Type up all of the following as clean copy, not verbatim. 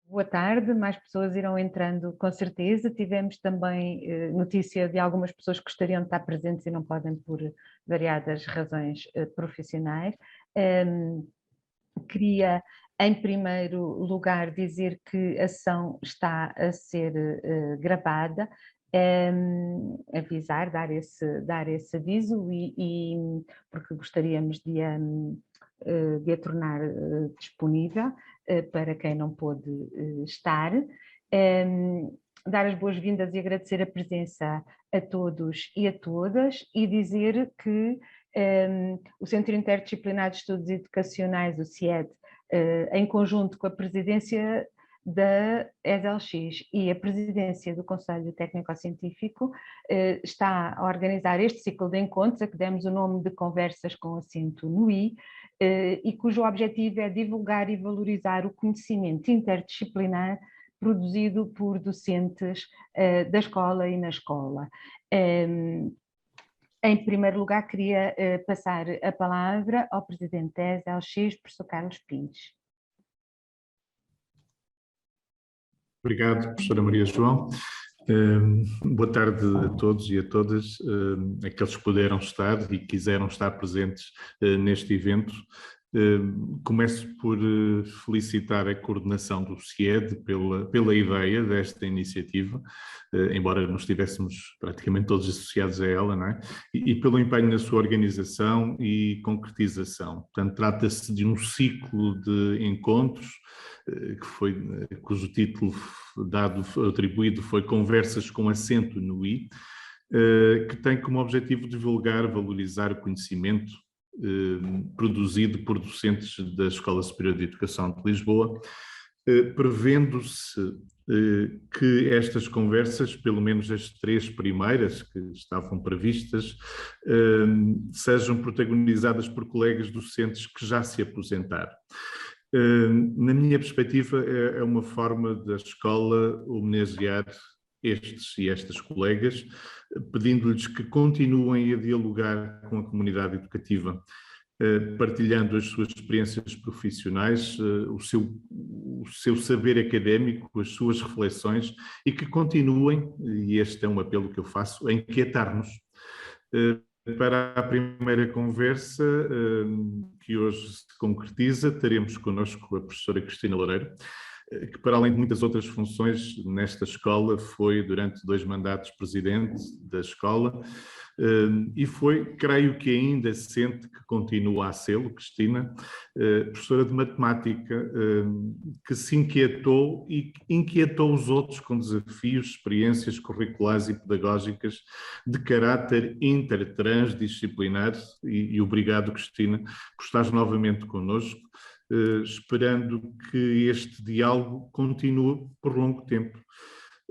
Boa tarde, mais pessoas irão entrando com certeza. Tivemos também notícia de algumas pessoas que gostariam de estar presentes e não podem por variadas razões profissionais. Queria, em primeiro lugar, dizer que a sessão está a ser gravada, avisar, dar esse aviso porque gostaríamos de a tornar disponível para quem não pôde estar. Dar as boas-vindas e agradecer a presença a todos e a todas e dizer que o Centro Interdisciplinar de Estudos Educacionais, o CIED, em conjunto com a presidência da ESLX e a presidência do Conselho Técnico-Científico, está a organizar este ciclo de encontros, a que demos o nome de Conversas com Acento no I, e cujo objetivo é divulgar e valorizar o conhecimento interdisciplinar produzido por docentes da escola e na escola. Em primeiro lugar, queria passar a palavra ao presidente da ESLX, professor Carlos Pires. Obrigado, professora Maria João. Boa tarde a todos e a todas, aqueles que puderam estar e quiseram estar presentes neste evento. Começo por felicitar a coordenação do CIED pela ideia desta iniciativa, embora não estivéssemos praticamente todos associados a ela, não é? E pelo empenho na sua organização e concretização. Portanto, trata-se de um ciclo de encontros, cujo título atribuído foi Conversas com Acento no I, que tem como objetivo divulgar, valorizar o conhecimento produzido por docentes da Escola Superior de Educação de Lisboa, prevendo-se que estas conversas, pelo menos as 3 primeiras que estavam previstas, sejam protagonizadas por colegas docentes que já se aposentaram. Na minha perspectiva, é uma forma da escola homenagear estes e estas colegas, pedindo-lhes que continuem a dialogar com a comunidade educativa, partilhando as suas experiências profissionais, o seu saber académico, as suas reflexões, e que continuem, e este é um apelo que eu faço, a inquietar-nos. Para a primeira conversa, que hoje se concretiza, teremos connosco a professora Cristina Loureiro, que para além de muitas outras funções nesta escola, foi durante 2 mandatos presidente da escola e foi, creio que ainda sente que continua a ser, Cristina, professora de matemática, que se inquietou e inquietou os outros com desafios, experiências curriculares e pedagógicas de caráter intertransdisciplinar e obrigado, Cristina, por estares novamente connosco, esperando que este diálogo continue por longo tempo.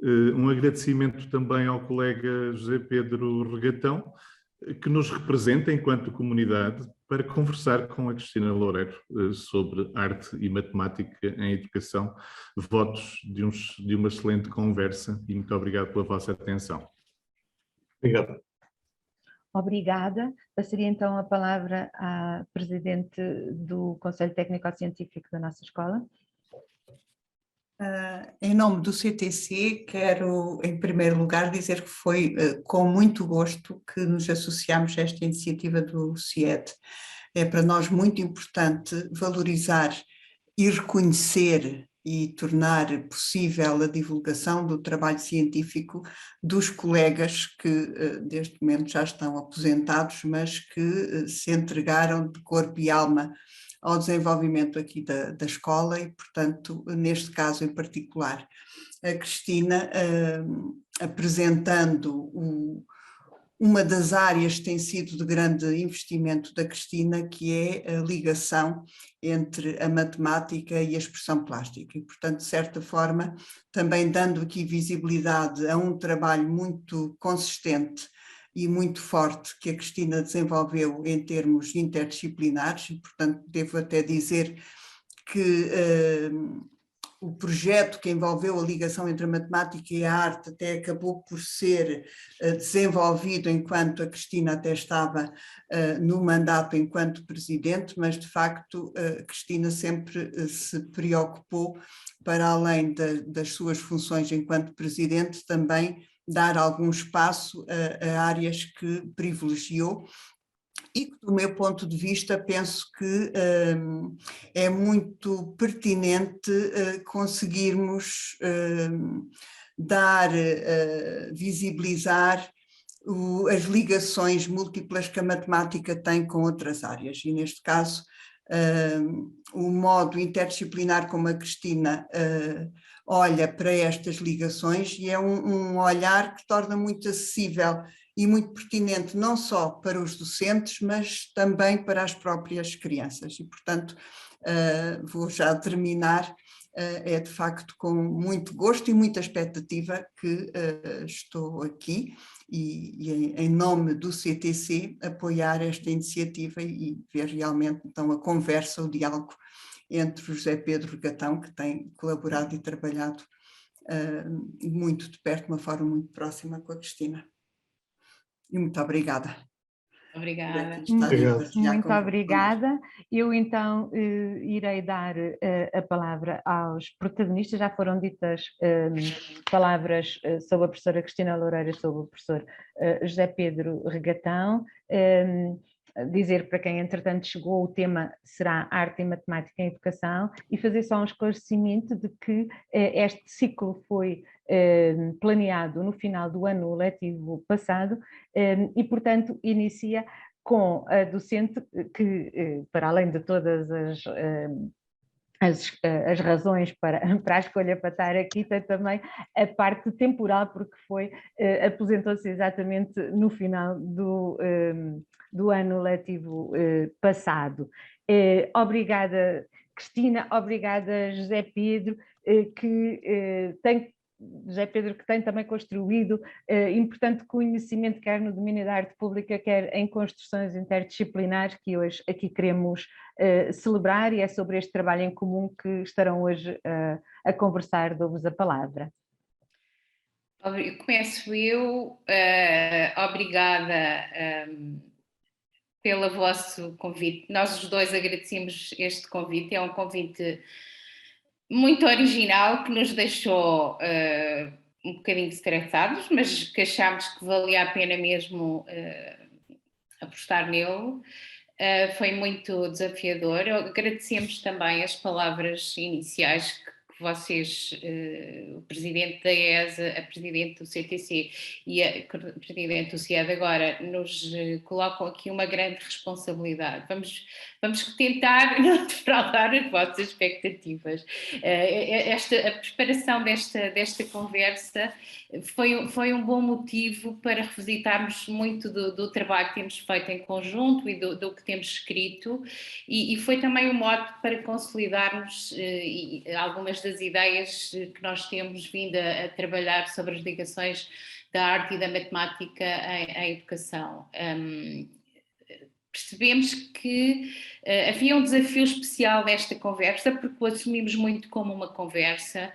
Um agradecimento também ao colega José Pedro Regatão, que nos representa enquanto comunidade, para conversar com a Cristina Loureiro sobre arte e matemática em educação. Votos de uma excelente conversa e muito obrigado pela vossa atenção. Obrigado. Obrigada. Passaria então a palavra à presidente do Conselho Técnico-Científico da nossa escola. Em nome do CTC, quero, em primeiro lugar, dizer que foi com muito gosto que nos associamos a esta iniciativa do CIED. É para nós muito importante valorizar e reconhecer e tornar possível a divulgação do trabalho científico dos colegas que, neste momento, já estão aposentados, mas que se entregaram de corpo e alma ao desenvolvimento aqui da escola e, portanto, neste caso em particular, a Cristina apresentando uma das áreas que tem sido de grande investimento da Cristina, que é a ligação entre a matemática e a expressão plástica. E, portanto, de certa forma, também dando aqui visibilidade a um trabalho muito consistente e muito forte que a Cristina desenvolveu em termos interdisciplinares, e, portanto, devo até dizer que o projeto que envolveu a ligação entre a matemática e a arte até acabou por ser desenvolvido enquanto a Cristina até estava no mandato enquanto presidente, mas de facto a Cristina sempre se preocupou, para além das suas funções enquanto presidente, também dar algum espaço a áreas que privilegiou. E que, do meu ponto de vista, penso que é muito pertinente conseguirmos visibilizar as ligações múltiplas que a matemática tem com outras áreas. E, neste caso, o modo interdisciplinar como a Cristina olha para estas ligações, e é um olhar que torna muito acessível e muito pertinente não só para os docentes, mas também para as próprias crianças. E, portanto, vou já terminar. É de facto com muito gosto e muita expectativa que estou aqui e em nome do CTC apoiar esta iniciativa e ver realmente então a conversa, o diálogo entre o José Pedro Regatão, que tem colaborado e trabalhado muito de perto, de uma forma muito próxima com a Cristina. E muito obrigada. Obrigada. Muito obrigada. Eu então irei dar a palavra aos protagonistas. Já foram ditas palavras sobre a professora Cristina Loureiro e sobre o professor José Pedro Regatão. Dizer para quem entretanto chegou, o tema será Arte e Matemática em Educação, e fazer só um esclarecimento de que este ciclo foi planeado no final do ano letivo passado e, portanto, inicia com a docente que, para além de todas as razões para a escolha para estar aqui, tem também a parte temporal, porque aposentou-se exatamente no final do ano letivo passado. Obrigada, Cristina, obrigada, José Pedro, que tem também construído importante conhecimento, quer no domínio da arte pública, quer em construções interdisciplinares, que hoje aqui queremos celebrar, e é sobre este trabalho em comum que estarão hoje a conversar. Dou-vos a palavra. Começo eu. Obrigada pelo vosso convite. Nós os dois agradecemos este convite, é um convite muito original, que nos deixou um bocadinho estressados, mas que achámos que valia a pena mesmo apostar nele. Foi muito desafiador. Agradecemos também as palavras iniciais que vocês, o Presidente da ESA, a Presidente do CTC e a Presidente do CIED agora, nos colocam aqui uma grande responsabilidade. Vamos tentar não defraudar as vossas expectativas. A preparação desta conversa foi um bom motivo para revisitarmos muito do trabalho que temos feito em conjunto e do que temos escrito, e foi também um modo para consolidarmos algumas das ideias que nós temos vindo a trabalhar sobre as ligações da arte e da matemática em educação. Percebemos que havia um desafio especial nesta conversa, porque o assumimos muito como uma conversa.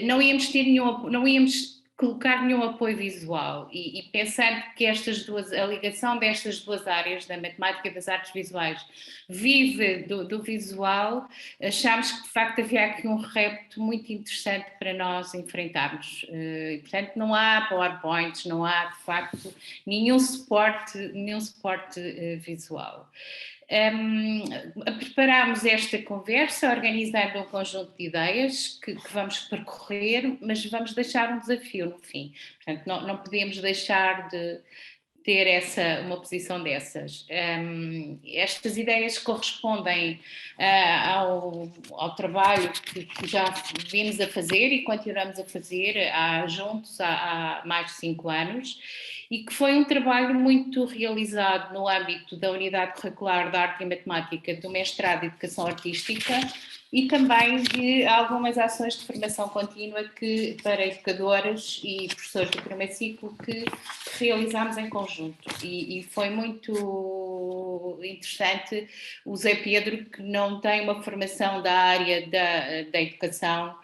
Não íamos colocar nenhum apoio visual, e pensando que a ligação destas duas áreas, da matemática e das artes visuais, vive do visual, achámos que de facto havia aqui um repto muito interessante para nós enfrentarmos. E, portanto, não há PowerPoints, não há de facto nenhum suporte visual. Preparámos esta conversa organizando um conjunto de ideias que vamos percorrer, mas vamos deixar um desafio no fim. Portanto, não podemos deixar de ter uma posição dessas. Estas ideias correspondem ao trabalho que já vimos a fazer e continuamos a fazer juntos há mais de 5 anos, e que foi um trabalho muito realizado no âmbito da Unidade Curricular de Arte e Matemática do Mestrado de Educação Artística, e também de algumas ações de formação contínua para educadoras e professores do primeiro ciclo que realizámos em conjunto. E foi muito interessante. O Zé Pedro, que não tem uma formação da área da educação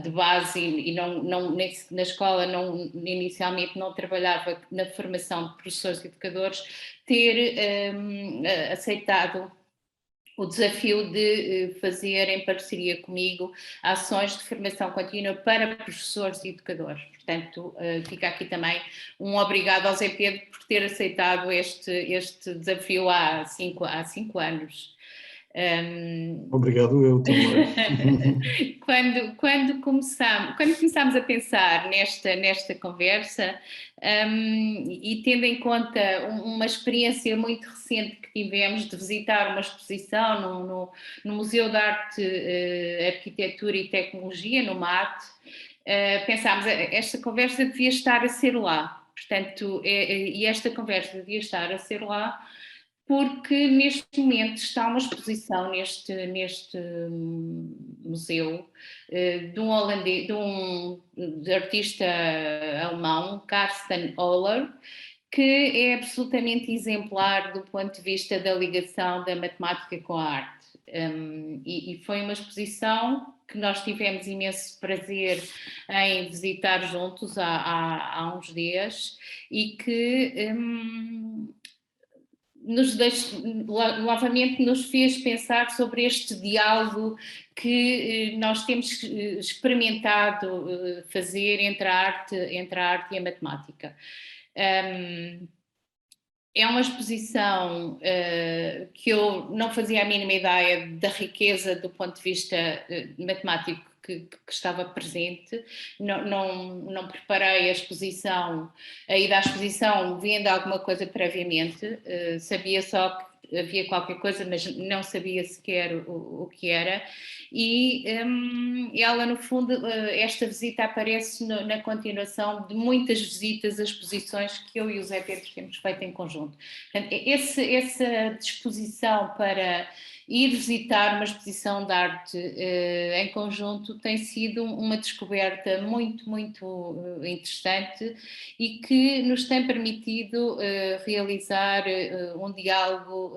de base e na escola inicialmente não trabalhava na formação de professores e educadores, ter aceitado o desafio de fazer, em parceria comigo, ações de formação contínua para professores e educadores. Portanto, fica aqui também um obrigado ao Zé Pedro por ter aceitado este desafio há cinco anos. Obrigado, eu também. Quando começámos a pensar nesta conversa, e tendo em conta uma experiência muito recente que tivemos de visitar uma exposição no Museu de Arte, Arquitetura e Tecnologia, no MAT, pensámos, esta conversa devia estar a ser lá. Portanto, e esta conversa devia estar a ser lá porque neste momento está uma exposição neste museu de um artista alemão, Carsten Oller, que é absolutamente exemplar do ponto de vista da ligação da matemática com a arte. E foi uma exposição que nós tivemos imenso prazer em visitar juntos há uns dias e que novamente nos fez pensar sobre este diálogo que nós temos experimentado fazer entre a arte e a matemática. É uma exposição que eu não fazia a mínima ideia da riqueza do ponto de vista matemático que estava presente, não preparei a ida à exposição vendo alguma coisa previamente, sabia só que havia qualquer coisa, mas não sabia sequer o que era, e ela, no fundo, esta visita aparece na continuação de muitas visitas a exposições que eu e o Zé Pedro temos feito em conjunto. Portanto, essa disposição para ir visitar uma exposição de arte em conjunto tem sido uma descoberta muito, muito interessante e que nos tem permitido realizar um diálogo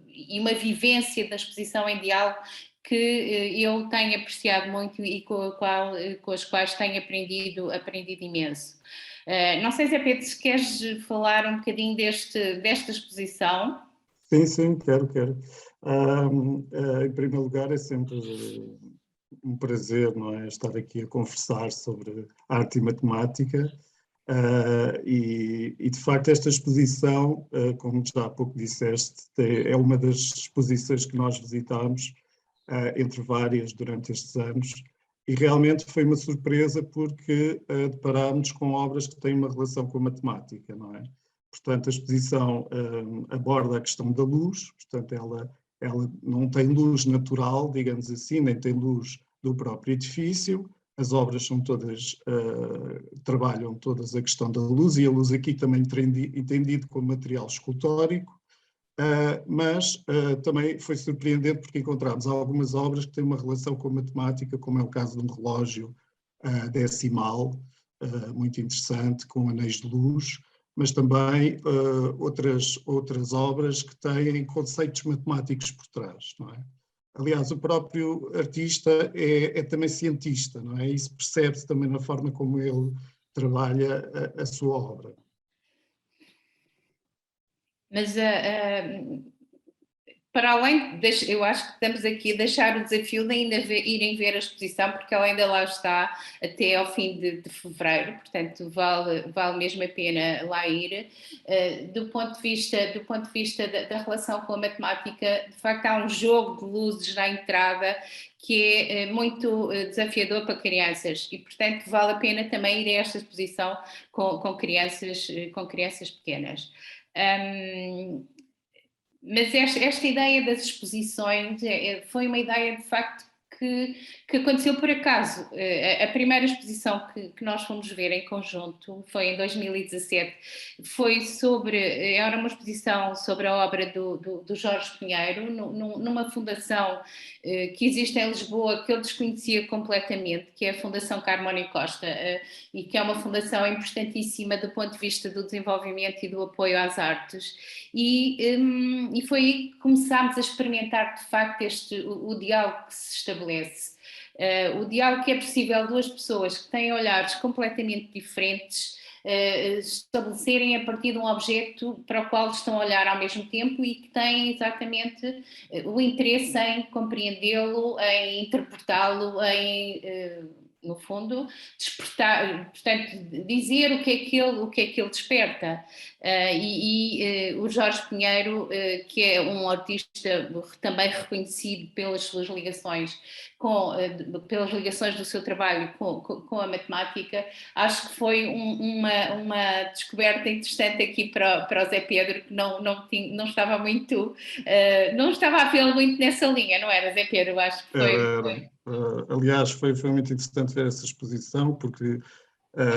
e uma vivência da exposição em diálogo que eu tenho apreciado muito e com as quais tenho aprendido imenso. Não sei, Zé Pedro, se queres falar um bocadinho desta exposição. Sim, quero. Em primeiro lugar, é sempre um prazer, não é, estar aqui a conversar sobre arte e matemática. E de facto esta exposição, como já há pouco disseste, é uma das exposições que nós visitámos, entre várias durante estes anos, e realmente foi uma surpresa porque deparámos com obras que têm uma relação com a matemática, não é? Portanto, a exposição aborda a questão da luz, portanto ela não tem luz natural, digamos assim, nem tem luz do próprio edifício. As obras são todas, trabalham todas a questão da luz, e a luz aqui também entendido como material escultórico, mas também foi surpreendente porque encontramos algumas obras que têm uma relação com a matemática, como é o caso de um relógio decimal, muito interessante, com anéis de luz, mas também outras obras que têm conceitos matemáticos por trás, não é? Aliás, o próprio artista é também cientista, não é? Isso percebe-se também na forma como ele trabalha a sua obra. Mas para além, eu acho que estamos aqui a deixar o desafio de ainda irem ver a exposição, porque ela ainda lá está até ao fim de fevereiro, portanto vale mesmo a pena lá ir. Do ponto de vista da relação com a matemática, de facto há um jogo de luzes na entrada que é muito desafiador para crianças e, portanto, vale a pena também ir a esta exposição com crianças pequenas. Mas esta ideia das exposições foi uma ideia, de facto, que aconteceu por acaso. A primeira exposição que nós fomos ver em conjunto foi em 2017, era uma exposição sobre a obra do Jorge Pinheiro, numa fundação que existe em Lisboa, que eu desconhecia completamente, que é a Fundação Carmona e Costa, e que é uma fundação importantíssima do ponto de vista do desenvolvimento e do apoio às artes. E foi aí que começámos a experimentar de facto o diálogo que se estabelece. O diálogo que é possível duas pessoas que têm olhares completamente diferentes estabelecerem a partir de um objeto para o qual estão a olhar ao mesmo tempo e que têm exatamente o interesse em compreendê-lo, em interpretá-lo, no fundo, despertar, portanto, dizer o que é que ele desperta. O Jorge Pinheiro, que é um artista também reconhecido pelas suas ligações pelas ligações do seu trabalho com a matemática, acho que foi uma descoberta interessante aqui para o Zé Pedro, que não estava muito, não estava a vê-lo muito nessa linha, não era, Zé Pedro? Acho que foi. Aliás, foi muito interessante ver essa exposição, porque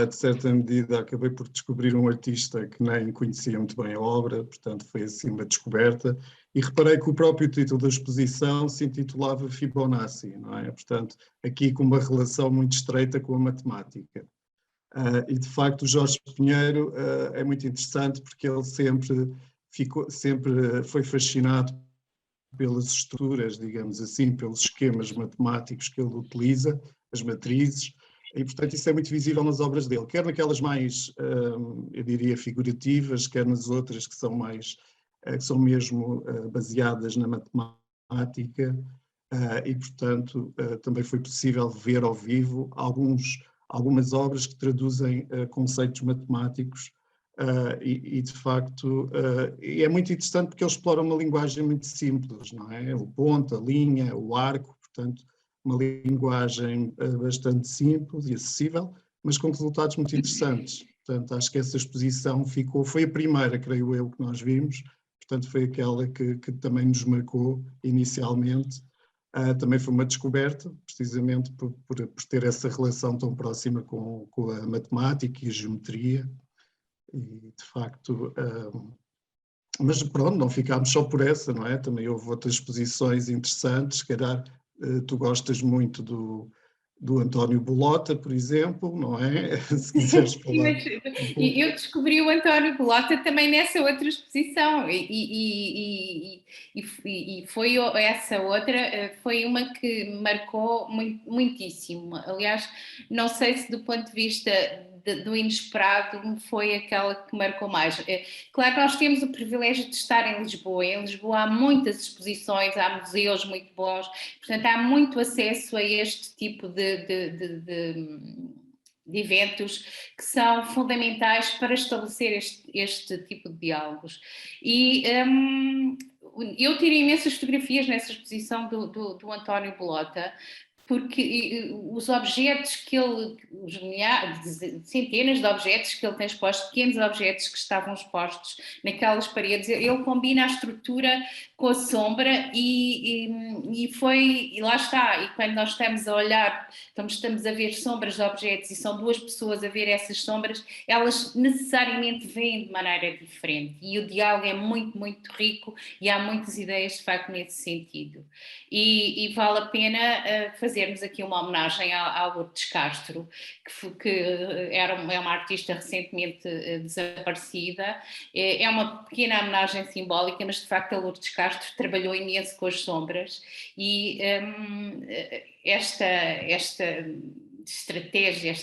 de certa medida acabei por descobrir um artista que nem conhecia muito bem a obra, portanto foi assim uma descoberta, e reparei que o próprio título da exposição se intitulava Fibonacci, não é? Portanto, aqui com uma relação muito estreita com a matemática. E de facto o Jorge Pinheiro é muito interessante porque ele sempre foi fascinado pelas estruturas, digamos assim, pelos esquemas matemáticos que ele utiliza, as matrizes, e portanto isso é muito visível nas obras dele, quer naquelas mais, eu diria, figurativas, quer nas outras que são mais, que são mesmo baseadas na matemática, e portanto também foi possível ver ao vivo algumas obras que traduzem conceitos matemáticos. E de facto é muito interessante porque ele explora uma linguagem muito simples, não é? O ponto, a linha, o arco, portanto, uma linguagem bastante simples e acessível, mas com resultados muito interessantes. Portanto, acho que essa exposição foi a primeira, creio eu, que nós vimos, portanto, foi aquela que também nos marcou inicialmente. Também foi uma descoberta, precisamente por ter essa relação tão próxima com a matemática e a geometria. E de facto, mas pronto, não ficámos só por essa, não é? Também houve outras exposições interessantes, se calhar tu gostas muito do António Bolota, por exemplo, não é? Se quiseres falar. Eu descobri o António Bolota também nessa outra exposição e foi essa outra, foi uma que me marcou muitíssimo. Aliás, não sei se do ponto de vista do inesperado foi aquela que marcou mais. Claro que nós temos o privilégio de estar em Lisboa. Em Lisboa há muitas exposições, há museus muito bons, portanto há muito acesso a este tipo de eventos que são fundamentais para estabelecer este tipo de diálogos. E eu tirei imensas fotografias nessa exposição do António Bolota, porque os objetos que ele, centenas de objetos que ele tem expostos, pequenos objetos que estavam expostos naquelas paredes, ele combina a estrutura com a sombra e lá está, e quando nós estamos a olhar, estamos a ver sombras de objetos e são duas pessoas a ver essas sombras, elas necessariamente veem de maneira diferente e o diálogo é muito, muito rico e há muitas ideias de facto nesse sentido. E vale a pena fazermos aqui uma homenagem à Lourdes Castro, que é uma artista recentemente desaparecida. É uma pequena homenagem simbólica, mas de facto a Lourdes Castro trabalhou imenso com as sombras e esta estratégia,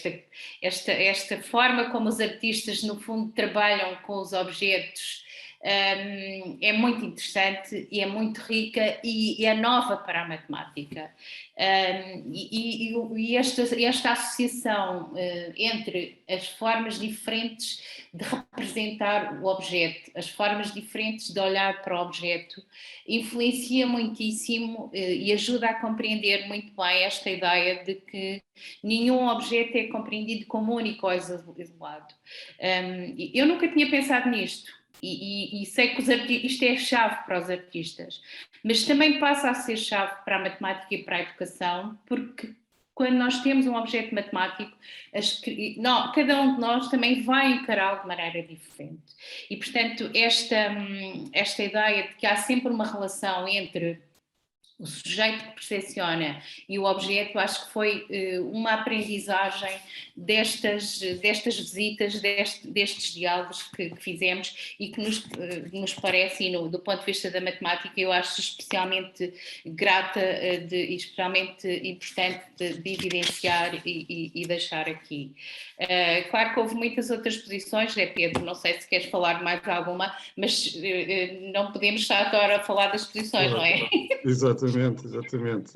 esta forma como os artistas no fundo trabalham com os objetos é muito interessante e é muito rica e é nova para a matemática. E esta associação entre as formas diferentes de representar o objeto, as formas diferentes de olhar para o objeto, influencia muitíssimo e ajuda a compreender muito bem esta ideia de que nenhum objeto é compreendido como único ou isolado. Eu nunca tinha pensado nisto. e sei que isto é chave para os artistas, mas também passa a ser chave para a matemática e para a educação, porque quando nós temos um objeto matemático, cada um de nós também vai encará-lo de maneira diferente. E, portanto, esta ideia de que há sempre uma relação entre o sujeito que percepciona e o objeto, acho que foi uma aprendizagem destas visitas, destes diálogos que fizemos e que nos parece, e do ponto de vista da matemática, eu acho especialmente grata e especialmente importante de evidenciar e deixar aqui. Claro que houve muitas outras posições, Pedro, não sei se queres falar mais alguma, mas não podemos estar agora a falar das posições, não é? Exatamente, exatamente.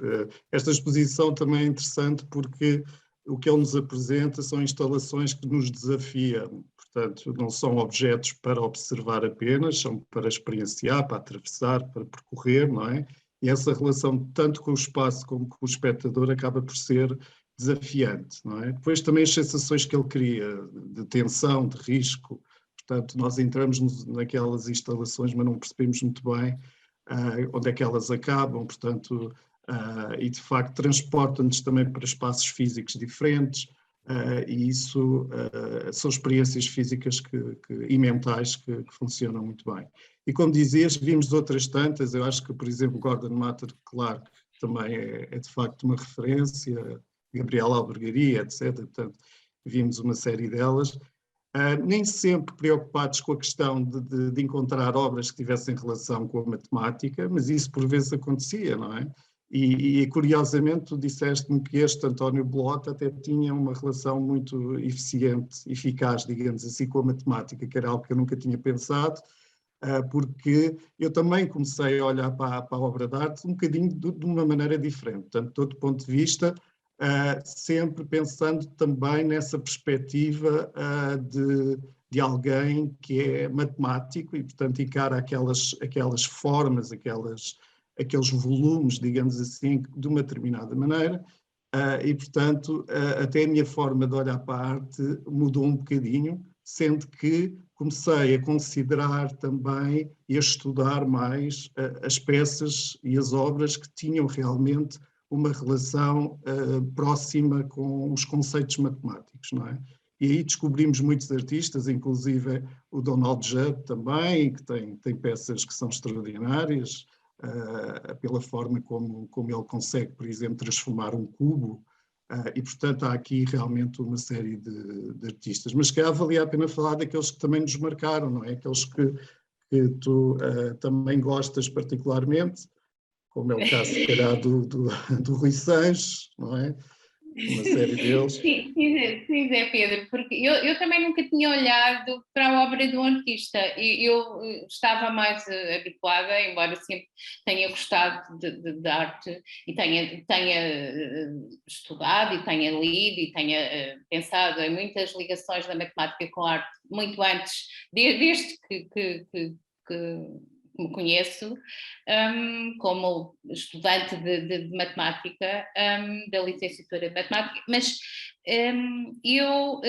Esta exposição também é interessante porque o que ele nos apresenta são instalações que nos desafiam. Portanto, não são objetos para observar apenas, são para experienciar, para atravessar, para percorrer, não é? E essa relação, tanto com o espaço como com o espectador, acaba por ser desafiante, não é? Depois também as sensações que ele cria, de tensão, de risco. Portanto, nós entramos naquelas instalações, mas não percebemos muito bem onde é que elas acabam, portanto, e de facto transportam-nos também para espaços físicos diferentes, e isso são experiências físicas e mentais que funcionam muito bem. E como dizias, vimos outras tantas, eu acho que, por exemplo, Gordon Matter, claro, também é de facto uma referência, Gabriel Albergaria, etc. Portanto, vimos uma série delas. Nem sempre preocupados com a questão de encontrar obras que tivessem relação com a matemática, mas isso por vezes acontecia, não é? E curiosamente tu disseste-me que este António Bloch até tinha uma relação muito eficiente, eficaz, digamos assim, com a matemática, que era algo que eu nunca tinha pensado, porque eu também comecei a olhar para a obra de arte um bocadinho de uma maneira diferente, portanto, de todo ponto de vista, sempre pensando também nessa perspectiva de alguém que é matemático e, portanto, encara aquelas formas, aqueles volumes, digamos assim, de uma determinada maneira, e, portanto, até a minha forma de olhar para a arte mudou um bocadinho, sendo que comecei a considerar também e a estudar mais as peças e as obras que tinham realmente uma relação próxima com os conceitos matemáticos, não é? E aí descobrimos muitos artistas, inclusive o Donald Judd também, que tem peças que são extraordinárias, pela forma como ele consegue, por exemplo, transformar um cubo, e portanto há aqui realmente uma série de artistas. Mas que valia a pena falar daqueles que também nos marcaram, não é? Aqueles que tu também gostas particularmente, como é o caso, se calhar, do Rui Sanches, não é? Uma série deles. Sim, Zé Pedro, porque eu também nunca tinha olhado para a obra de um artista. Eu estava mais habituada, embora sempre tenha gostado de arte e tenha estudado e tenha lido e tenha pensado em muitas ligações da matemática com a arte muito antes, desde que me conheço, como estudante de matemática, da licenciatura de matemática, mas eu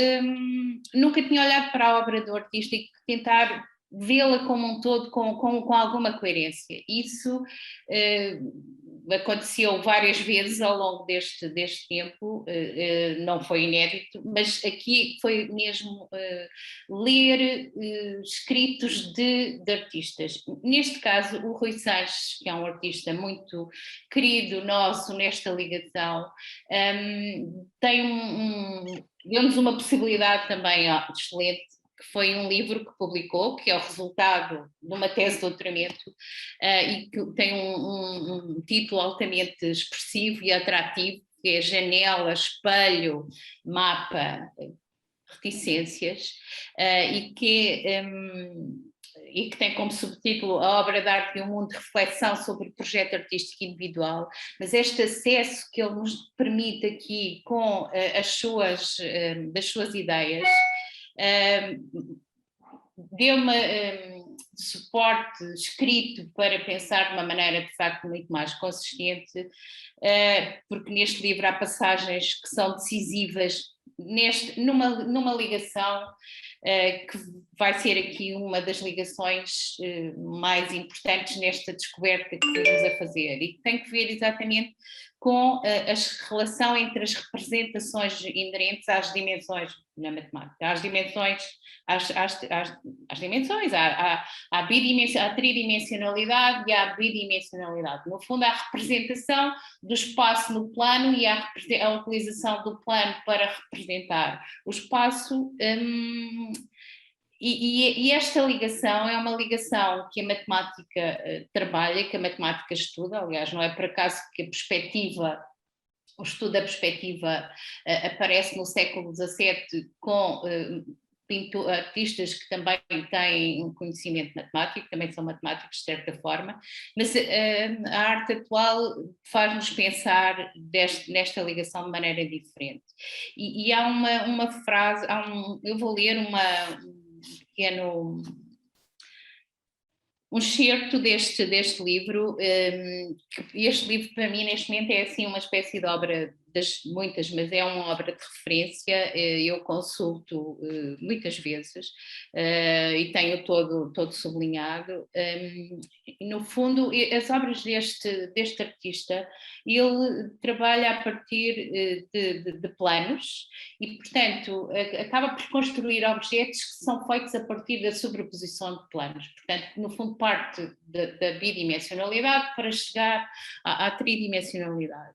nunca tinha olhado para a obra do artista e tentar vê-la como um todo com alguma coerência. Isso aconteceu várias vezes ao longo deste tempo, não foi inédito, mas aqui foi mesmo ler escritos de artistas. Neste caso, o Rui Sanches, que é um artista muito querido nosso nesta ligação, deu-nos uma possibilidade também excelente, que foi um livro que publicou, que é o resultado de uma tese de doutoramento, e que tem um título altamente expressivo e atrativo, que é Janela, Espelho, Mapa, Reticências, e que tem como subtítulo A Obra de Arte de um Mundo de Reflexão sobre o Projeto Artístico Individual, mas este acesso que ele nos permite aqui com das suas ideias, deu-me suporte escrito para pensar de uma maneira de facto muito mais consistente, porque neste livro há passagens que são decisivas numa ligação que vai ser aqui uma das ligações mais importantes nesta descoberta que estamos a fazer, e que tem que ver exatamente com a relação entre as representações inerentes às dimensões na matemática, às dimensões, à tridimensionalidade e à bidimensionalidade. No fundo, a representação do espaço no plano e a utilização do plano para representar o espaço. E esta ligação é uma ligação que a matemática trabalha, que a matemática estuda. Aliás, não é por acaso que o estudo da perspectiva aparece no século XVII com artistas que também têm um conhecimento matemático, também são matemáticos de certa forma, mas a arte atual faz-nos pensar nesta ligação de maneira diferente. E há uma frase, eu vou ler um excerto deste livro. Este livro para mim neste momento é assim uma espécie de obra das muitas, mas é uma obra de referência, eu consulto muitas vezes e tenho todo sublinhado. No fundo, as obras deste artista, ele trabalha a partir de planos e, portanto, acaba por construir objetos que são feitos a partir da sobreposição de planos. Portanto, no fundo, parte da bidimensionalidade para chegar à tridimensionalidade.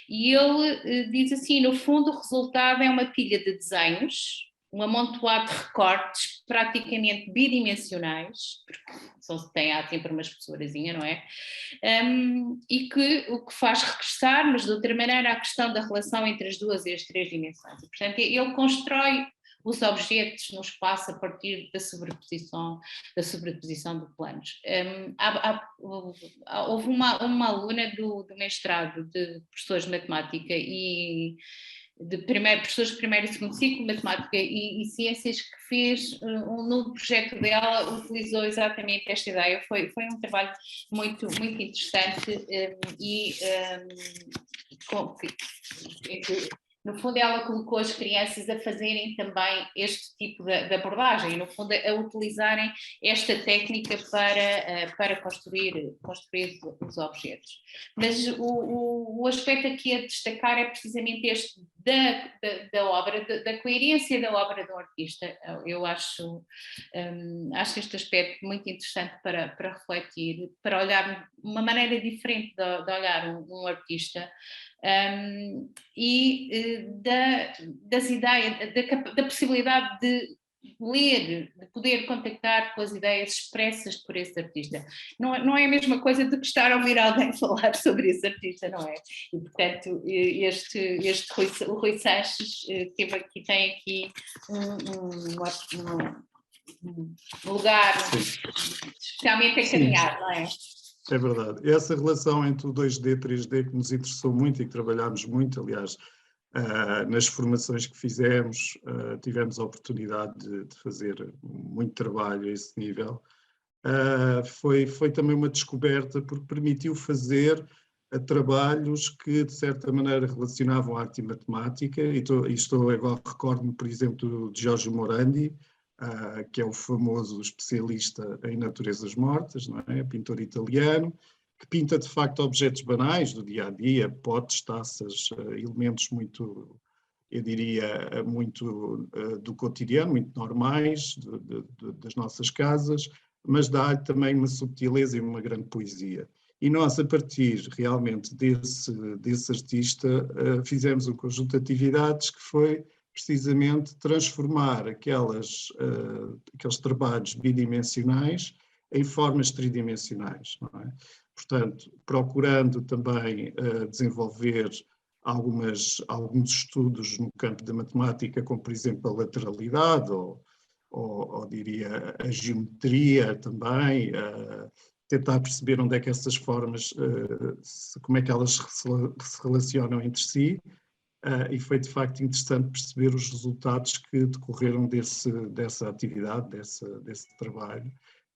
E ele diz assim, no fundo o resultado é uma pilha de desenhos, um amontoado de recortes praticamente bidimensionais, porque há sempre uma espessurazinha, não é? E o que faz regressar, mas de outra maneira, a questão da relação entre as duas e as três dimensões. E, portanto, ele constrói os objetos no espaço a partir da sobreposição de planos. Houve uma aluna do mestrado de professores de matemática e professores de primeiro e segundo ciclo de matemática e ciências que fez, no projeto dela utilizou exatamente esta ideia. Foi um trabalho muito, muito interessante no fundo ela colocou as crianças a fazerem também este tipo de abordagem e no fundo a utilizarem esta técnica para construir os objetos. Mas o aspecto aqui a destacar é precisamente este da obra, da coerência da obra do artista. Eu acho este aspecto muito interessante para refletir, para olhar uma maneira diferente de olhar um artista. E das ideias, da possibilidade de ler, de poder contactar com as ideias expressas por esse artista. Não é a mesma coisa do que estar a ouvir alguém falar sobre esse artista, não é? E, portanto, o Rui Sanches tem aqui um lugar especialmente encaminhado, não é? É verdade. Essa relação entre o 2D e 3D que nos interessou muito e que trabalhámos muito, aliás, nas formações que fizemos, tivemos a oportunidade de fazer muito trabalho a esse nível. Foi também uma descoberta porque permitiu fazer trabalhos que, de certa maneira, relacionavam arte e matemática. Agora recordo-me, por exemplo, de Giorgio Morandi, que é o famoso especialista em naturezas mortas, não é? Pintor italiano, que pinta de facto objetos banais do dia a dia, potes, taças, elementos muito, eu diria, muito do cotidiano, muito normais das nossas casas, mas dá-lhe também uma subtileza e uma grande poesia. E nós, a partir realmente desse artista, fizemos um conjunto de atividades que foi precisamente transformar aqueles trabalhos bidimensionais em formas tridimensionais, não é? Portanto, procurando também desenvolver alguns estudos no campo da matemática, como por exemplo a lateralidade ou diria a geometria também, tentar perceber onde é que essas formas, como é que elas se relacionam entre si. E foi de facto interessante perceber os resultados que decorreram dessa atividade, desse trabalho.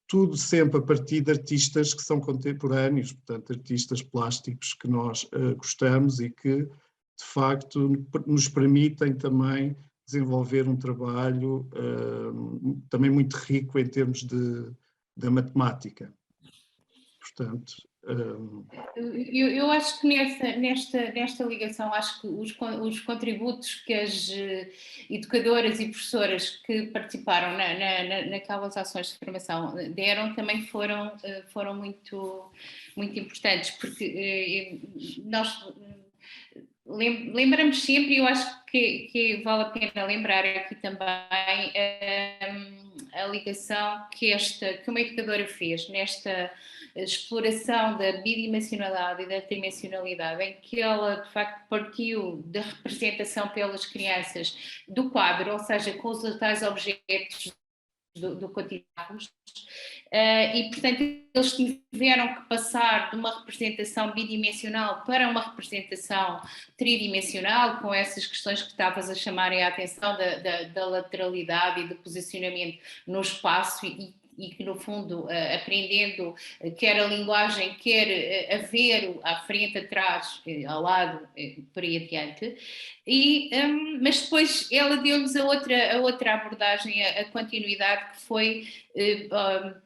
Tudo sempre a partir de artistas que são contemporâneos, portanto, artistas plásticos que nós gostamos e que, de facto, nos permitem também desenvolver um trabalho também muito rico em termos da matemática. Portanto... Eu acho que nesta ligação, acho que os contributos que as educadoras e professoras que participaram naquelas ações de formação deram também foram muito, muito importantes, porque nós lembramos sempre, e eu acho que vale a pena lembrar aqui também a ligação que uma educadora fez nesta exploração da bidimensionalidade e da tridimensionalidade, em que ela de facto partiu da representação pelas crianças do quadro, ou seja, com os tais objetos do cotidiano, e portanto eles tiveram que passar de uma representação bidimensional para uma representação tridimensional, com essas questões que estavas a chamarem a atenção da lateralidade e do posicionamento no espaço, e que no fundo aprendendo quer a linguagem, quer a ver à frente, atrás, ao lado, por aí adiante. Mas depois ela deu-nos a outra abordagem, a continuidade, que foi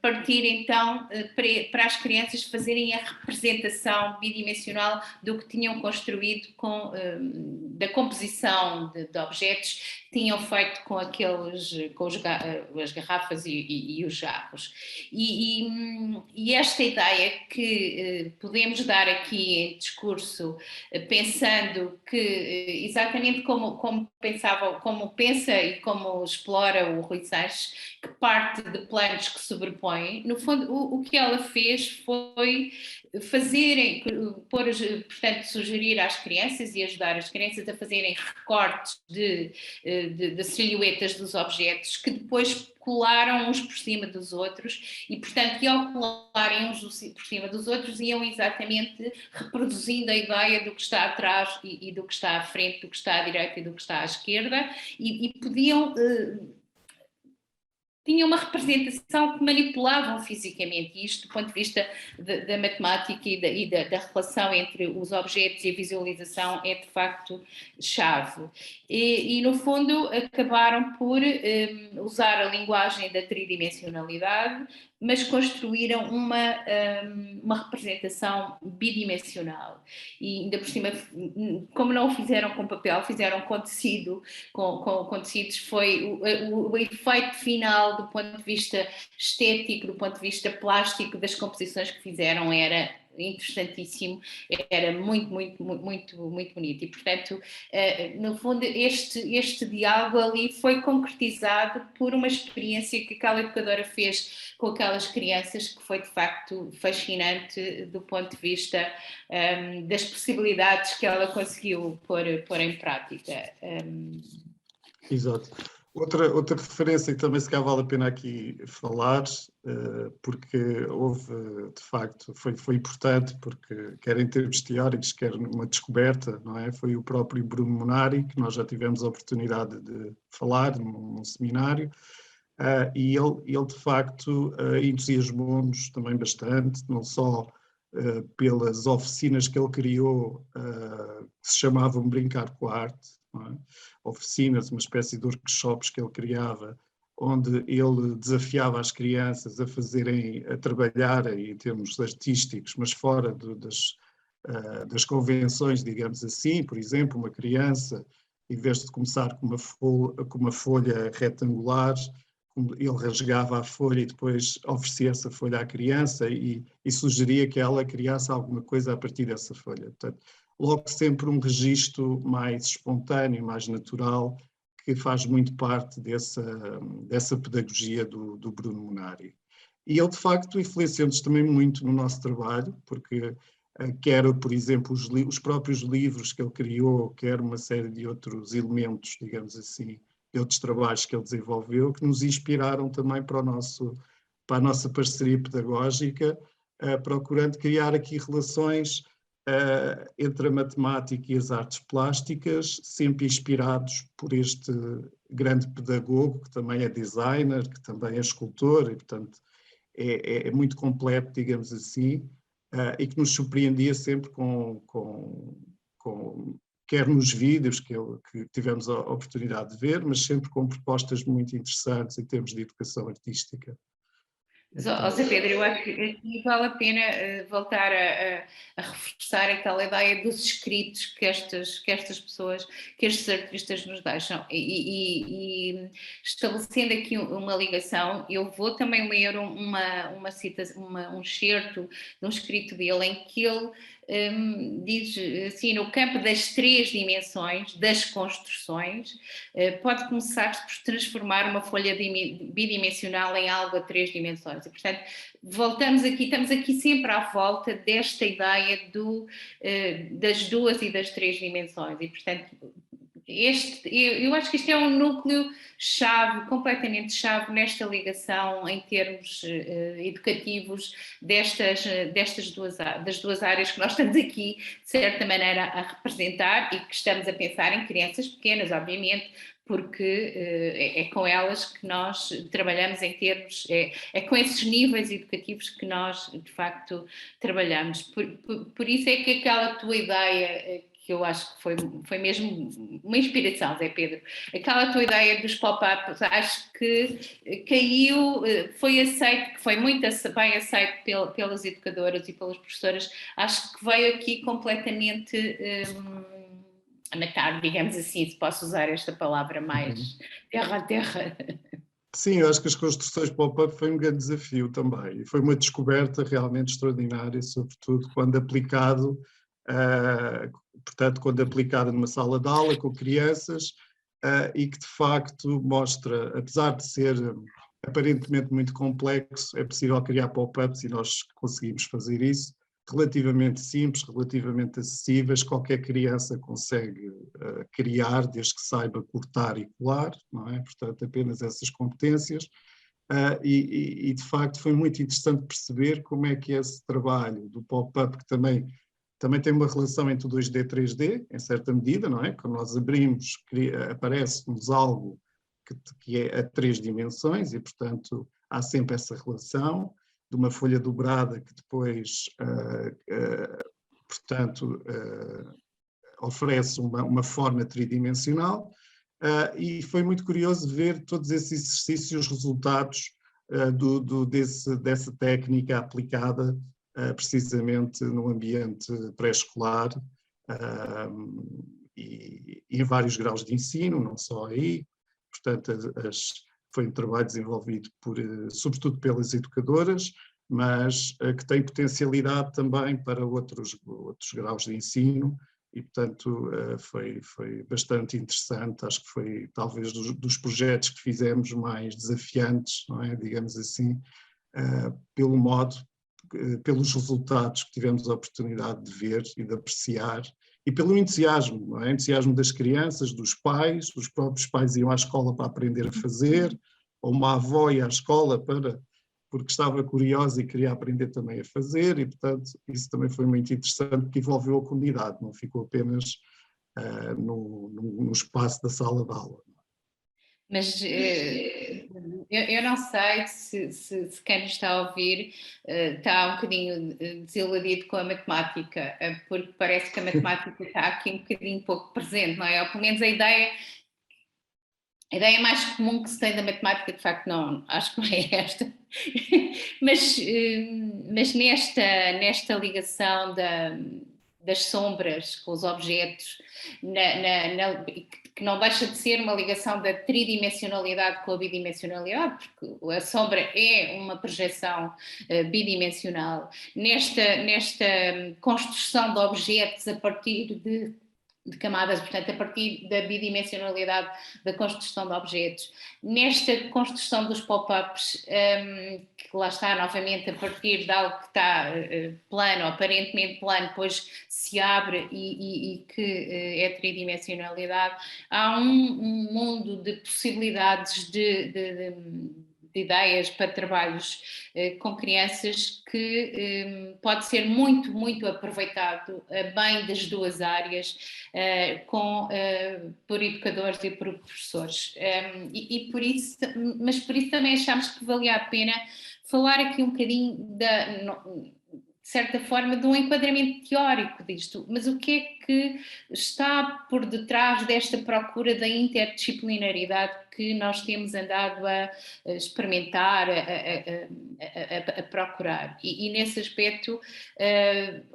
partir então para as crianças fazerem a representação bidimensional do que tinham construído da composição de objetos que tinham feito com as garrafas e os jarros. E esta ideia que podemos dar aqui em discurso, pensando que exatamente como pensa e como explora o Rui Sanches, que parte de planos que sobrepõem, no fundo o que ela fez foi portanto, sugerir às crianças e ajudar as crianças a fazerem recortes de silhuetas dos objetos, que depois colaram uns por cima dos outros, e portanto que ao colarem uns por cima dos outros iam exatamente reproduzindo a ideia do que está atrás e do que está à frente, do que está à direita e do que está à esquerda, e podiam... tinha uma representação que manipulavam fisicamente, e isto do ponto de vista da matemática e da relação entre os objetos e a visualização é de facto chave. E no fundo acabaram por usar a linguagem da tridimensionalidade, mas construíram uma representação bidimensional. E ainda por cima, como não o fizeram com papel, fizeram com tecido, com tecidos, foi o efeito final do ponto de vista estético, do ponto de vista plástico das composições que fizeram era interessantíssimo, era muito, muito, muito, muito bonito, e portanto no fundo este diálogo ali foi concretizado por uma experiência que aquela educadora fez com aquelas crianças, que foi de facto fascinante do ponto de vista das possibilidades que ela conseguiu pôr em prática. Exato. Outra referência que também se calhar vale a pena aqui falar, porque houve, de facto, foi importante, porque quer em termos teóricos, quer numa descoberta, não é? Foi o próprio Bruno Munari, que nós já tivemos a oportunidade de falar num seminário, e ele de facto entusiasmou-nos também bastante, não só pelas oficinas que ele criou, que se chamavam Brincar com a Arte, não é? Oficinas, uma espécie de workshops que ele criava, onde ele desafiava as crianças a trabalharem em termos artísticos, mas fora das convenções, digamos assim. Por exemplo, uma criança, em vez de começar com uma folha retangular, ele rasgava a folha e depois oferecia essa folha à criança e sugeria que ela criasse alguma coisa a partir dessa folha. Portanto, logo sempre um registro mais espontâneo, mais natural, que faz muito parte dessa pedagogia do Bruno Munari. E ele, de facto, influenciou-nos também muito no nosso trabalho, porque quer, por exemplo, os próprios livros que ele criou, quer uma série de outros elementos, digamos assim, de outros trabalhos que ele desenvolveu, que nos inspiraram também para a nossa parceria pedagógica, procurando criar aqui relações entre a matemática e as artes plásticas, sempre inspirados por este grande pedagogo, que também é designer, que também é escultor, e portanto é muito completo, digamos assim, e que nos surpreendia sempre com quer nos vídeos que tivemos a oportunidade de ver, mas sempre com propostas muito interessantes em termos de educação artística. Zé Pedro, eu acho que aqui vale a pena voltar a reforçar aquela ideia dos escritos que estas pessoas, que estes artistas nos deixam e estabelecendo aqui uma ligação, eu vou também ler uma citação, um excerto de um escrito dele em que ele diz assim, no campo das 3 dimensões, das construções, pode começar-se por transformar uma folha bidimensional em algo a 3 dimensões. E, portanto, estamos aqui sempre à volta desta ideia das 2 e das 3 dimensões. E, portanto, eu acho que isto é um núcleo-chave, completamente chave nesta ligação em termos educativos das duas áreas que nós estamos aqui, de certa maneira, a representar e que estamos a pensar em crianças pequenas, obviamente, porque é com elas que nós trabalhamos em termos, é com esses níveis educativos que nós, de facto, trabalhamos. Por isso é que aquela tua ideia, que eu acho que foi mesmo uma inspiração, Zé Pedro, aquela tua ideia dos pop-ups, acho que caiu, foi muito bem aceito pelas educadoras e pelas professoras, acho que veio aqui completamente na cara, digamos assim, se posso usar esta palavra mais terra a terra. Sim, eu acho que as construções pop-up foi um grande desafio também, e foi uma descoberta realmente extraordinária, sobretudo quando aplicado, portanto, quando aplicado numa sala de aula com crianças, e que de facto mostra, apesar de ser aparentemente muito complexo, é possível criar pop-ups e nós conseguimos fazer isso, relativamente simples, relativamente acessíveis, qualquer criança consegue criar, desde que saiba cortar e colar, não é? Portanto, apenas essas competências. E de facto foi muito interessante perceber como é que esse trabalho do pop-up, que também tem uma relação entre o 2D e 3D, em certa medida, não é? Quando nós abrimos, aparece-nos algo que é a 3 dimensões e, portanto, há sempre essa relação de uma folha dobrada que depois, portanto, oferece uma forma tridimensional, e foi muito curioso ver todos esses exercícios, resultados dessa técnica aplicada precisamente no ambiente pré-escolar e em vários graus de ensino, não só aí. Portanto, foi um trabalho desenvolvido sobretudo pelas educadoras, mas que tem potencialidade também para outros graus de ensino e, portanto, foi bastante interessante. Acho que foi talvez dos projetos que fizemos mais desafiantes, não é? Digamos assim, pelo modo, pelos resultados que tivemos a oportunidade de ver e de apreciar e pelo entusiasmo, não é? Entusiasmo das crianças, dos pais, os próprios pais iam à escola para aprender a fazer, ou uma avó ia à escola porque estava curiosa e queria aprender também a fazer, e portanto isso também foi muito interessante porque envolveu a comunidade, não ficou apenas no espaço da sala de aula. Mas eu não sei se quem nos está a ouvir está um bocadinho desiludido com a matemática, porque parece que a matemática está aqui um bocadinho pouco presente, não é? Ou pelo menos a ideia mais comum que se tem da matemática, de facto, não, acho que não é esta. mas nesta ligação das sombras com os objetos, que não deixa de ser uma ligação da tridimensionalidade com a bidimensionalidade, porque a sombra é uma projeção bidimensional. Nesta construção de objetos a partir de camadas, portanto, a partir da bidimensionalidade da construção de objetos. Nesta construção dos pop-ups, que lá está novamente a partir de algo que está plano, aparentemente plano, depois se abre e que é tridimensionalidade, há um mundo de possibilidades de ideias para trabalhos com crianças que pode ser muito, muito aproveitado bem das duas áreas por educadores e por professores. Mas por isso também achamos que valia a pena falar aqui um bocadinho de certa forma, de um enquadramento teórico disto, mas o que é que está por detrás desta procura da interdisciplinaridade que nós temos andado a experimentar, a procurar? E nesse aspecto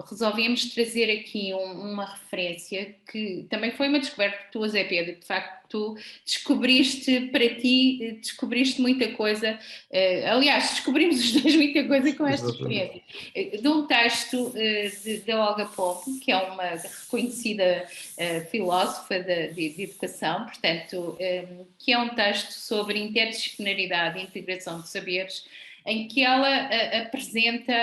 resolvemos trazer aqui uma referência que também foi uma descoberta que tu, Zé Pedro, de facto, tu descobriste para ti, descobriste muita coisa, aliás, descobrimos os dois muita coisa com esta experiência, de um texto da Olga Pombo, que é uma reconhecida filósofa de educação, portanto, que é um texto sobre interdisciplinaridade e integração de saberes, em que ela apresenta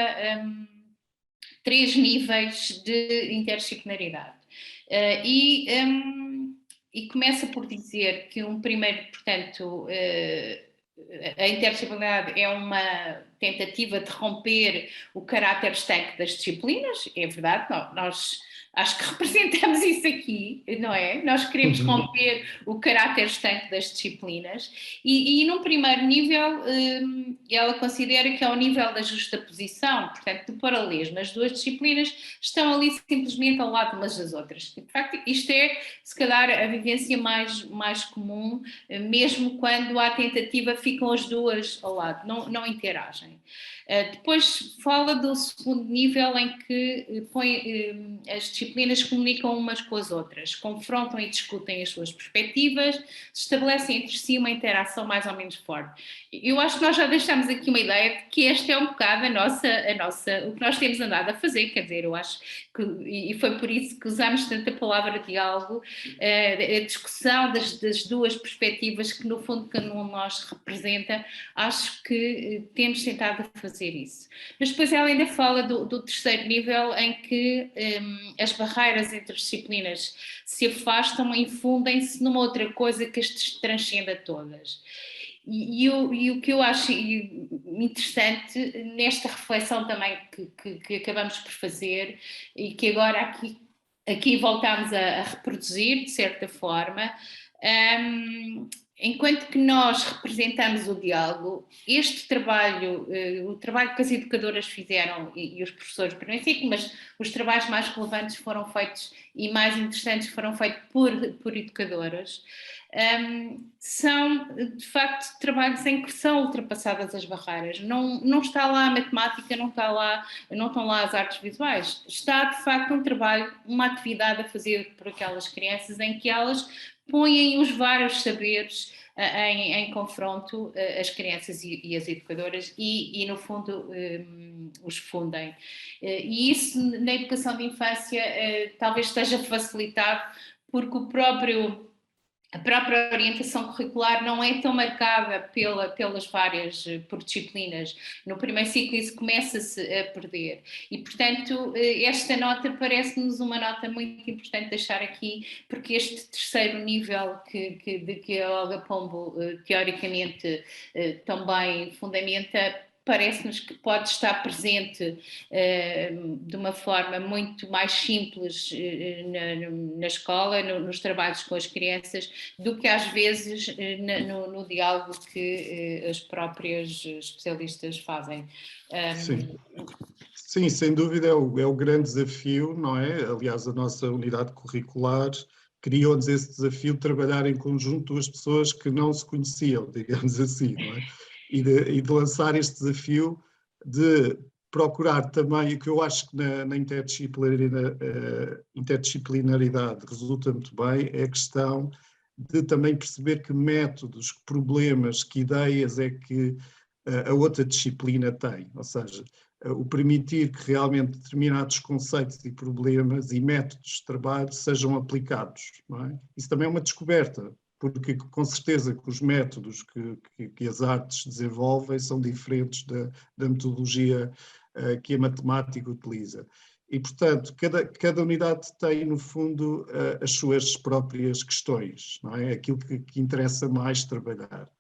3 níveis de interdisciplinaridade. E começa por dizer que um primeiro, portanto, a interdisciplinaridade é uma tentativa de romper o caráter estanque das disciplinas, é verdade, nós acho que representamos isso aqui, não é? Nós queremos romper o caráter estanque das disciplinas e num primeiro nível ela considera que é o nível da justaposição, portanto, de paralelismo. As duas disciplinas estão ali simplesmente ao lado umas das outras. De facto, isto é, se calhar, a vivência mais comum, mesmo quando há tentativa, ficam as duas ao lado, não interagem. Depois fala do segundo nível em que põe as disciplinas comunicam umas com as outras, confrontam e discutem as suas perspectivas, estabelecem entre si uma interação mais ou menos forte. Eu acho que nós já deixamos aqui uma ideia de que este é um bocado o que nós temos andado a fazer, quer dizer, eu acho que, e foi por isso que usamos tanto a palavra diálogo, a discussão das duas perspectivas que no fundo cada um de nós representa, acho que temos tentado fazer isso. Mas depois ela ainda fala do terceiro nível em que as barreiras entre as disciplinas se afastam e infundem-se numa outra coisa que as transcende a todas. E o que eu acho interessante nesta reflexão também que acabamos por fazer e que agora aqui voltamos a reproduzir de certa forma, enquanto que nós representamos o diálogo, este trabalho, o trabalho que as educadoras fizeram e os professores, mas os trabalhos mais relevantes foram feitos e mais interessantes foram feitos por educadoras, são de facto trabalhos em que são ultrapassadas as barreiras. Não está lá a matemática, não estão lá as artes visuais, está de facto um trabalho, uma atividade a fazer por aquelas crianças em que elas põem os vários saberes em confronto, as crianças e as educadoras e no fundo os fundem. E isso na educação de infância talvez esteja facilitado porque a própria orientação curricular não é tão marcada pelas várias por disciplinas. No primeiro ciclo isso começa-se a perder e, portanto, esta nota parece-nos uma nota muito importante deixar aqui, porque este terceiro nível de que a Olga Pombo teoricamente também fundamenta, parece-nos que pode estar presente de uma forma muito mais simples na escola, nos trabalhos com as crianças, do que às vezes no diálogo que as próprias especialistas fazem. Sim, sem dúvida é o grande desafio, não é? Aliás, a nossa unidade curricular criou-nos esse desafio de trabalhar em conjunto duas pessoas que não se conheciam, digamos assim, não é? E de lançar este desafio de procurar também, o que eu acho que na interdisciplinaridade resulta muito bem, é a questão de também perceber que métodos, que problemas, que ideias é que a outra disciplina tem, ou seja, o permitir que realmente determinados conceitos e problemas e métodos de trabalho sejam aplicados, não é? Isso também é uma descoberta, porque com certeza que os métodos que as artes desenvolvem são diferentes da metodologia que a matemática utiliza. E, portanto, cada unidade tem, no fundo, as suas próprias questões, não é? Aquilo que interessa mais trabalhar.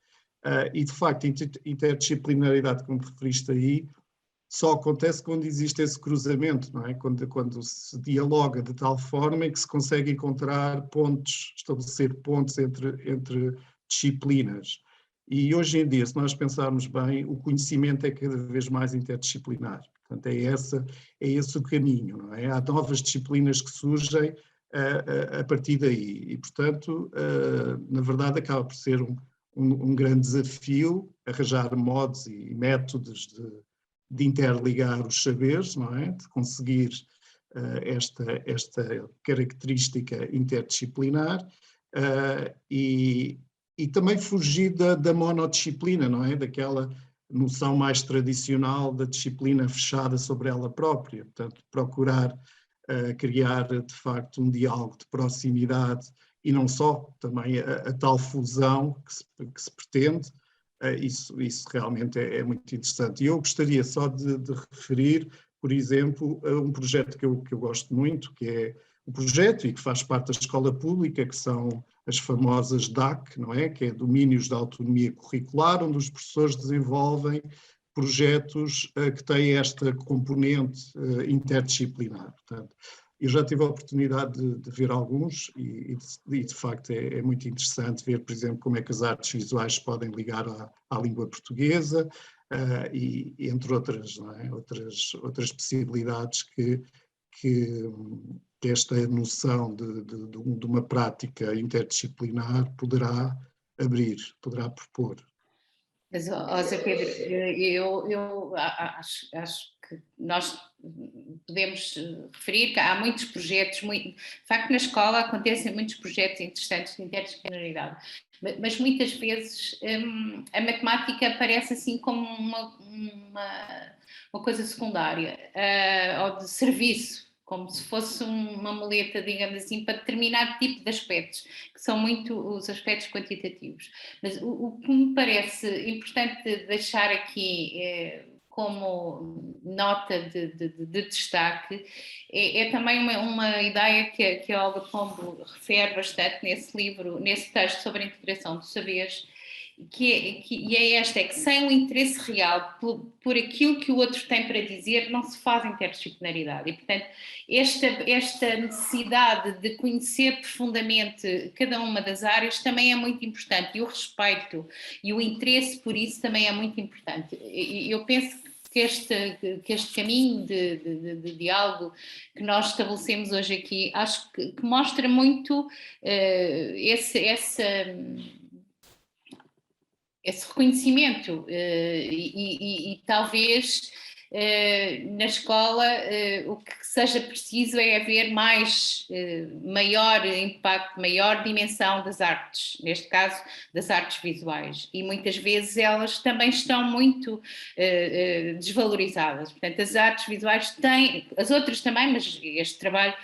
E, de facto, interdisciplinaridade, como referiste aí, só acontece quando existe esse cruzamento, não é? Quando se dialoga de tal forma em que se consegue encontrar pontos, estabelecer pontos entre disciplinas. E hoje em dia, se nós pensarmos bem, o conhecimento é cada vez mais interdisciplinar. Portanto, é esse o caminho, não é? Há novas disciplinas que surgem a partir daí e, portanto, na verdade acaba por ser um grande desafio arranjar modos e métodos de interligar os saberes, não é? De conseguir esta característica interdisciplinar e também fugir da monodisciplina, não é? Daquela noção mais tradicional da disciplina fechada sobre ela própria. Portanto, procurar criar, de facto, um diálogo de proximidade e não só, também a tal fusão que se pretende. Isso realmente é muito interessante. E eu gostaria só de referir, por exemplo, a um projeto que eu gosto muito, que é um projeto e que faz parte da escola pública, que são as famosas DAC, não é? Que é Domínios da Autonomia Curricular, onde os professores desenvolvem projetos que têm esta componente interdisciplinar. Portanto, eu já tive a oportunidade de ver alguns e de facto é muito interessante ver, por exemplo, como é que as artes visuais se podem ligar à língua portuguesa e entre outras, não é? outras possibilidades que esta noção de uma prática interdisciplinar poderá abrir, poderá propor. Mas, Zé Pedro, eu acho que nós podemos referir que há muitos projetos, de facto na escola acontecem muitos projetos interessantes de interdisciplinaridade, mas muitas vezes a matemática aparece assim como uma coisa secundária, ou de serviço, como se fosse uma muleta, digamos assim, para determinado tipo de aspectos, que são muito os aspectos quantitativos. Mas o que me parece importante deixar aqui como nota de destaque é também uma ideia que a Olga Pombo refere bastante nesse livro, nesse texto sobre a integração dos saberes, e é esta, é que sem o interesse real por aquilo que o outro tem para dizer, não se faz interdisciplinaridade. E, portanto, esta necessidade de conhecer profundamente cada uma das áreas também é muito importante, e o respeito e o interesse por isso também é muito importante. Eu penso que este caminho de diálogo que nós estabelecemos hoje aqui, acho que mostra muito esse reconhecimento e talvez na escola o que seja preciso é haver maior impacto, maior dimensão das artes, neste caso das artes visuais, e muitas vezes elas também estão muito desvalorizadas. Portanto, as artes visuais têm, as outras também, mas este trabalho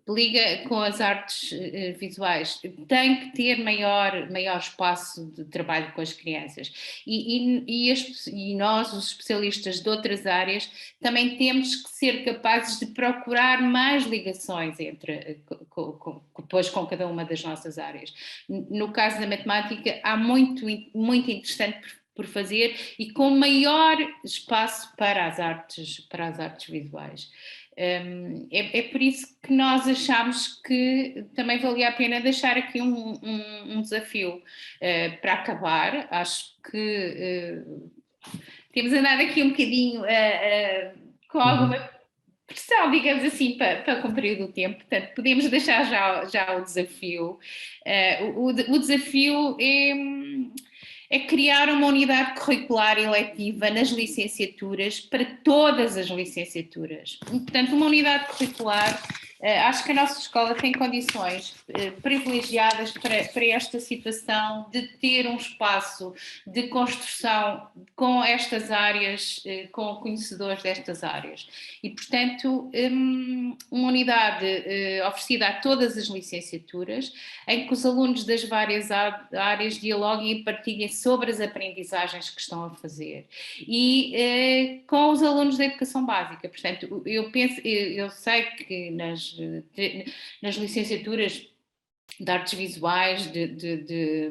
liga com as artes visuais, tem que ter maior espaço de trabalho com as crianças. E nós, os especialistas de outras áreas, também temos que ser capazes de procurar mais ligações depois com cada uma das nossas áreas. No caso da matemática, há muito interessante por fazer e com maior espaço para as artes visuais. É por isso que nós achamos que também valia a pena deixar aqui um desafio para acabar. Acho que temos andado aqui um bocadinho com alguma pressão, digamos assim, para cumprir o tempo. Portanto, podemos deixar já o desafio. O desafio é criar uma unidade curricular eletiva nas licenciaturas para todas as licenciaturas. Portanto, uma unidade curricular, acho que a nossa escola tem condições privilegiadas para esta situação de ter um espaço de construção com estas áreas, com conhecedores destas áreas. E, portanto, uma unidade oferecida a todas as licenciaturas, em que os alunos das várias áreas dialoguem e partilhem sobre as aprendizagens que estão a fazer. E com os alunos da educação básica. Portanto, eu sei que nas licenciaturas de artes visuais, de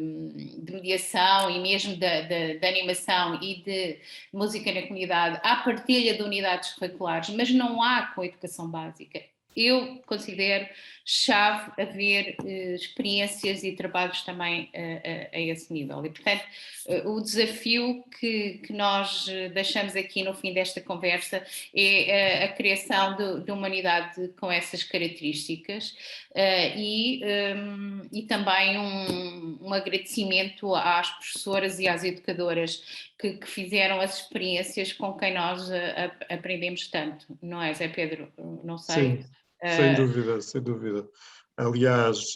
mediação e mesmo de animação e de música na comunidade, há partilha de unidades curriculares, mas não há com a educação básica. eu considero chave haver experiências e trabalhos também a esse nível. E, portanto, o desafio que nós deixamos aqui no fim desta conversa é a criação de uma unidade com essas características e também um agradecimento às professoras e às educadoras que fizeram as experiências com quem nós aprendemos tanto, não é, Zé Pedro? Não sei. Sim. Sem dúvida, sem dúvida. Aliás,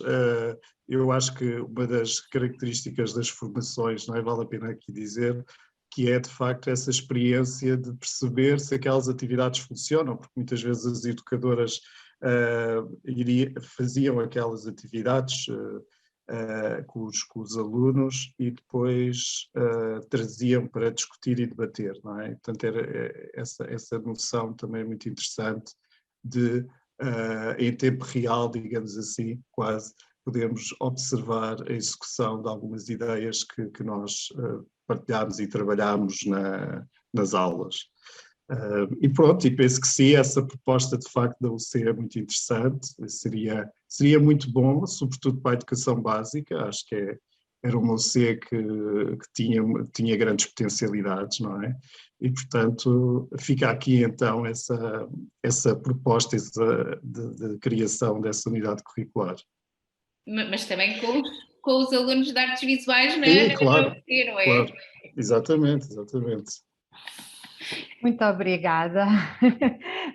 eu acho que uma das características das formações, não é? Vale a pena aqui dizer, que é de facto essa experiência de perceber se aquelas atividades funcionam, porque muitas vezes as educadoras faziam aquelas atividades com os alunos e depois traziam para discutir e debater, não é? Portanto, essa noção também é muito interessante de em tempo real, digamos assim, quase, podemos observar a execução de algumas ideias que nós partilhámos e trabalhámos nas aulas. E pronto, e penso que sim, essa proposta de facto da UC é muito interessante, seria muito bom, sobretudo para a educação básica, acho que era uma UC que tinha grandes potencialidades, não é? E, portanto, fica aqui então essa proposta de criação dessa unidade curricular. Mas também com os alunos de artes visuais Sim, claro, não é? Claro. Exatamente. Muito obrigada,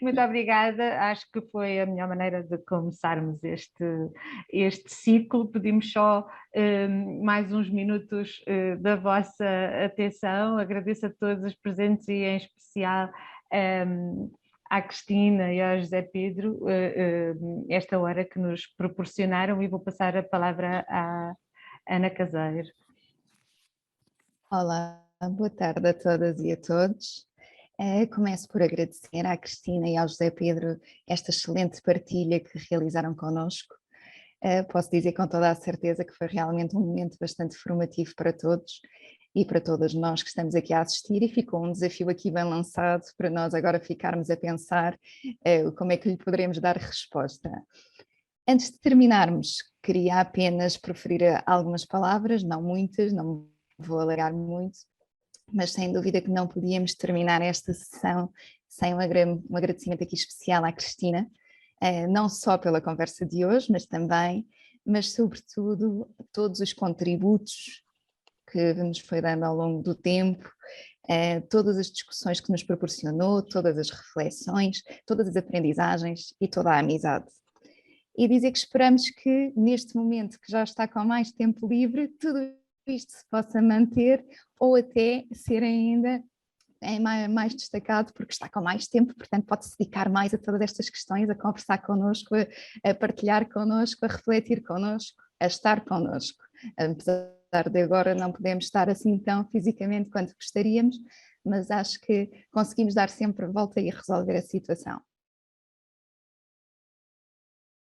muito obrigada. Acho que foi a melhor maneira de começarmos este ciclo. Pedimos só mais uns minutos da vossa atenção. Agradeço a todos os presentes e em especial à Cristina e ao José Pedro esta hora que nos proporcionaram, e vou passar a palavra à Ana Caseiro. Olá, boa tarde a todas e a todos. Começo por agradecer à Cristina e ao José Pedro esta excelente partilha que realizaram connosco. Posso dizer com toda a certeza que foi realmente um momento bastante formativo para todos e para todas nós que estamos aqui a assistir, e ficou um desafio aqui bem lançado para nós agora ficarmos a pensar como é que lhe poderemos dar resposta. Antes de terminarmos, queria apenas proferir algumas palavras, não muitas, não vou alargar muito, mas sem dúvida que não podíamos terminar esta sessão sem um agradecimento aqui especial à Cristina, não só pela conversa de hoje, mas sobretudo todos os contributos que nos foi dando ao longo do tempo, todas as discussões que nos proporcionou, todas as reflexões, todas as aprendizagens e toda a amizade. E dizer que esperamos que neste momento que já está com mais tempo livre, tudo isto se possa manter ou até ser ainda mais destacado porque está com mais tempo, portanto pode-se dedicar mais a todas estas questões, a conversar connosco, a partilhar connosco, a refletir connosco, a estar connosco. Apesar de agora não podemos estar assim tão fisicamente quanto gostaríamos, mas acho que conseguimos dar sempre volta e resolver a situação.